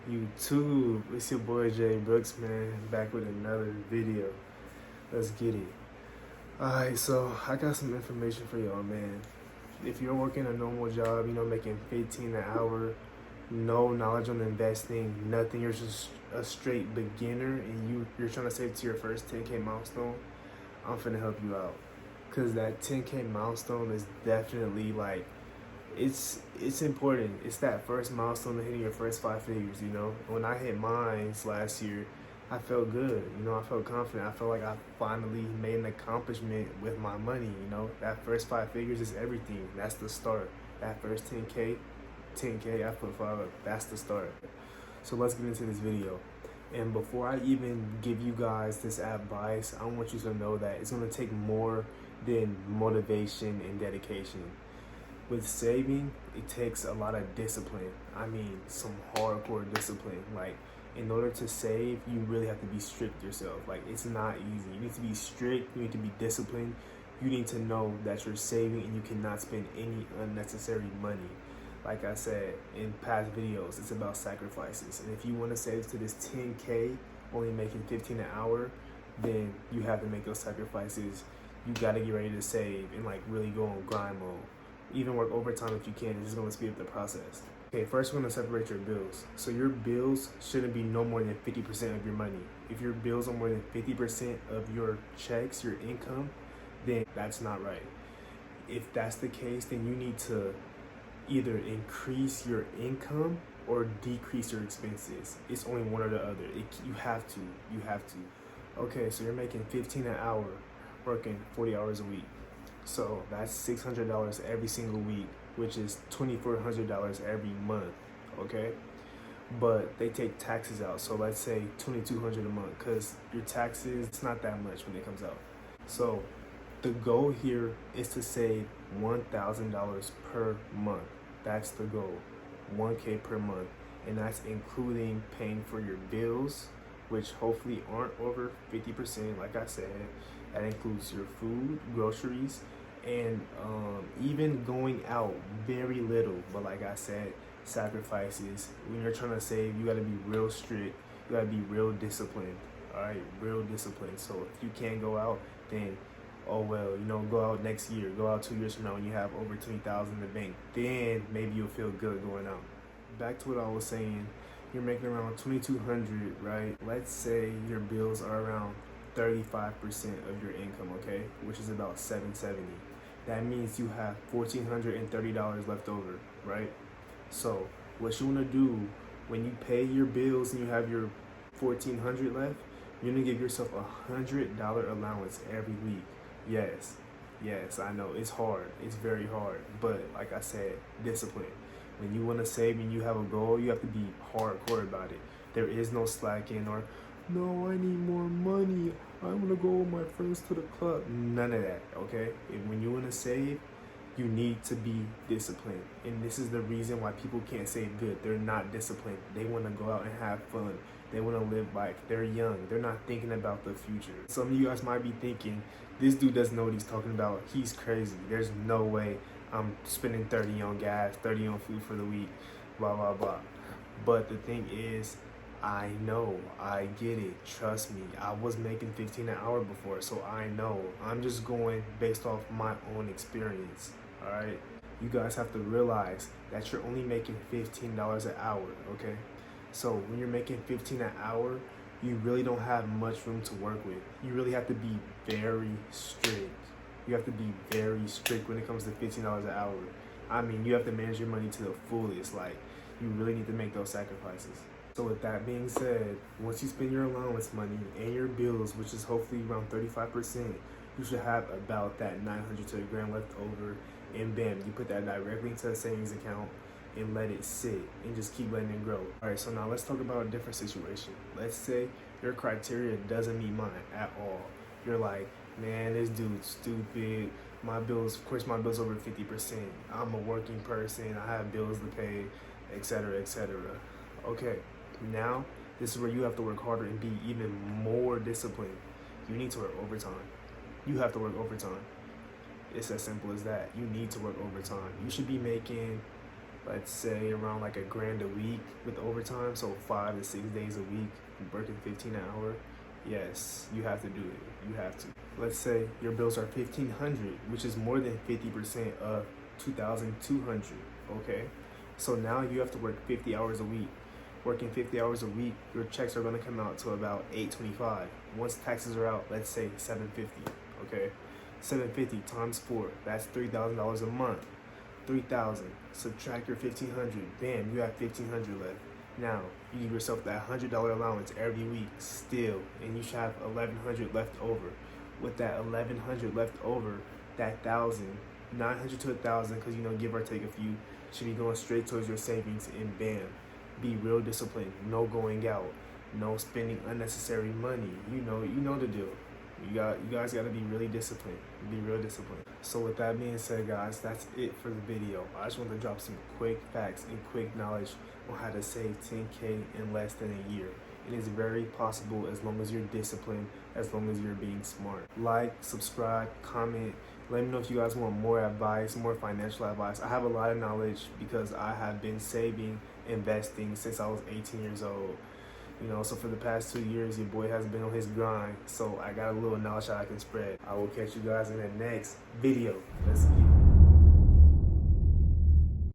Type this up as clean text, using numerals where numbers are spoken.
YouTube, it's your boy Jay Brooks, man, back with another video. Let's get it. Alright, so I got some information for y'all, man. If you're working a normal job, making 15 an hour, no knowledge on investing, nothing, you're just a straight beginner and you're trying to save to your first 10K milestone, I'm finna help you out. Cause that 10K milestone is definitely like, it's important. It's that first milestone of hitting your first 5 figures. When I hit mine last year, I felt good. I felt confident. I felt like I finally made an accomplishment with my money. That first 5 figures is everything. That's the start. That first 10K, I put 5 up. That's the start. So let's get into this video. And before I even give you guys this advice, I want you to know that it's gonna take more than motivation and dedication. With saving, it takes a lot of discipline. I mean, some hardcore discipline. Like, in order to save, you really have to be strict yourself. Like, it's not easy. You need to be strict, you need to be disciplined. You need to know that you're saving and you cannot spend any unnecessary money. Like I said in past videos, it's about sacrifices. And if you want to save to this 10K, only making 15 an hour, then you have to make those sacrifices. You gotta get ready to save and like really go on grind mode. Even work overtime if you can. It's just going to speed up the process. Okay, first we're going to separate your bills. So your bills shouldn't be no more than 50% of your money. If your bills are more than 50% of your checks, your income, then that's not right. If that's the case, then you need to either increase your income or decrease your expenses. It's only one or the other. You have to. Okay, so you're making 15 an hour, working 40 hours a week. So that's $600 every single week, which is $2,400 every month, okay? But they take taxes out, so let's say $2,200 a month, because your taxes, it's not that much when it comes out. So the goal here is to save $1,000 per month. That's the goal, 1K per month. And that's including paying for your bills, which hopefully aren't over 50%, like I said. That includes your food, groceries, and even going out, very little. But like I said, sacrifices. When you're trying to save, you gotta be real strict. You gotta be real disciplined. All right, real disciplined. So if you can't go out, then oh well, go out next year. Go out 2 years from now when you have over 20,000 in the bank. Then maybe you'll feel good going out. Back to what I was saying. You're making around 2,200, right? Let's say your bills are around 35% of your income, okay, which is about $770. That means you have $1,430 left over, right? So what you want to do when you pay your bills and you have your $1,400 left, you're gonna give yourself $100 allowance every week. Yes, I know it's hard, it's very hard, but like I said, discipline. When you want to save and you have a goal, you have to be hardcore about it. There is no slacking or, no, I need more money, I want to go with my friends to the club. None of that, okay? When you want to save, you need to be disciplined. And this is the reason why people can't save good. They're not disciplined. They want to go out and have fun. They want to live life. They're young. They're not thinking about the future. Some of you guys might be thinking, this dude doesn't know what he's talking about. He's crazy. There's no way I'm spending 30 on gas, 30 on food for the week, blah, blah, blah. But the thing is, I know, I get it, trust me. I was making 15 an hour before, so I know. I'm just going based off my own experience, all right? You guys have to realize that you're only making $15 an hour, okay? So when you're making 15 an hour, you really don't have much room to work with. You really have to be very strict. You have to be very strict when it comes to $15 an hour. I mean, you have to manage your money to the fullest. Like, you really need to make those sacrifices. So with that being said, once you spend your allowance money and your bills, which is hopefully around 35%, you should have about that $900 to $1,000 left over, and bam, you put that directly into a savings account and let it sit and just keep letting it grow. All right, so now let's talk about a different situation. Let's say your criteria doesn't meet mine at all. You're like, man, this dude's stupid. My bills, of course, my bills over 50%. I'm a working person. I have bills to pay, etc., etc. Okay. Now, this is where you have to work harder and be even more disciplined. You need to work overtime. You have to work overtime. It's as simple as that. You need to work overtime. You should be making let's say around like $1,000 a week with overtime, so 5 to 6 days a week, working 15 an hour, yes, you have to do it. You have to. Let's say your bills are $1,500, which is more than 50% of $2,200. Okay, so now you have to work 50 hours a week. Working 50 hours a week, your checks are going to come out to about $825. Once taxes are out, let's say $750. Okay, $750 times 4, that's $3,000 a month. 3,000, subtract your 1,500, bam, you have 1,500 left. Now you give yourself that $100 allowance every week still, and you should have 1,100 left over. With that 1,100 left over, that 1,000, 900 to 1,000, because give or take a few, should be going straight towards your savings, and bam, be real disciplined. No going out, no spending unnecessary money. You know the deal. You guys got to be really disciplined. Be real disciplined. So with that being said, guys, that's it for the video. I just want to drop some quick facts and quick knowledge on how to save 10K in less than a year. It is very possible as long as you're disciplined, as long as you're being smart. Like, subscribe, comment. Let me know if you guys want more advice, more financial advice. I have a lot of knowledge because I have been saving, investing since I was 18 years old. So for the past 2 years, your boy has been on his grind. So I got a little knowledge that I can spread. I will catch you guys in the next video. Let's get it.